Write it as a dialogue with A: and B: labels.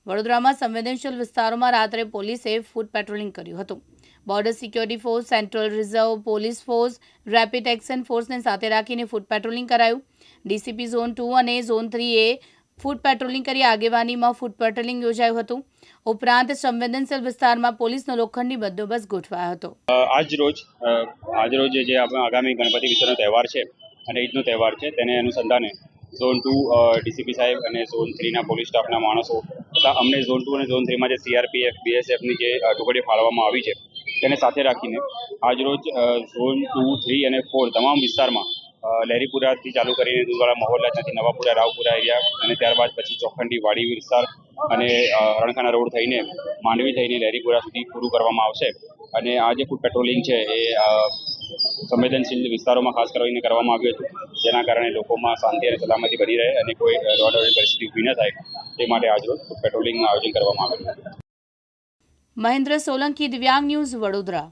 A: વડોદરામાં સંવેદનશીલ વિસ્તારોમાં રાત્રે પોલીસે ફૂટ પેટ્રોલિંગ કર્યું હતું। Border security force, central reserve police force, rapid action ફોર્સને સાથે રાખીને ફૂટ પેટ્રોલિંગ કરાયું। ડીસીપી ઝોન 2 અને ઝોન 3એ ફૂટ પેટ્રોલિંગ કરી આગેવાનીમાં ફૂટ પેટ્રોલિંગ યોજાયું હતું। ઉપરાંત સંવેદનશીલ વિસ્તારમાં પોલીસનો લોખંડી બંદોબસ્ત ગોઠવાયો હતો।
B: આજરોજ જે આપણે આગામી ગણપતિ વિસર્જનનો તહેવાર છે અને ઈદનો તહેવાર છે તેને અનુસંધાને ઝોન 2 ડીસીપી સાહેબ અને ઝોન 3ના પોલીસ સ્ટાફના માણસો તથા અમને ઝોન 2 અને ઝોન 3માં જે સીઆરપીએફ બીએસએફની જે ટુકડીઓ ફાળવવામાં આવી છે તેને સાથે રાખીને આજરોજ ઝોન 2, 3 અને 4 તમામ વિસ્તારમાં લહેરીપુરાથી ચાલુ કરીને દૂધવાળા મહોલ્લા, ત્યાંથી નવાપુરા, રાવપુરા એરિયા અને ત્યારબાદ પછી ચોખંડી વાડી વિસ્તાર અને રણખાના રોડ થઈને માંડવી થઈને લહેરીપુરા સુધી પૂરું કરવામાં આવશે। અને આ જે ફૂટ પેટ્રોલિંગ છે એ સંવેદનશીલ વિસ્તારોમાં ખાસ કરીને કરવામાં આવ્યું હતું, જેના કારણે લોકોમાં શાંતિ અને સલામતી બની રહે અને કોઈ દોડાદોડી પરિસ્થિતિ ઊભી ન થાય તે માટે આજરોજ ફૂટ પેટ્રોલિંગનું આયોજન કરવામાં આવ્યું હતું।
A: મહેન્દ્ર સોલંકી, દિવ્યાંગ ન્યૂઝ, વડોદરા।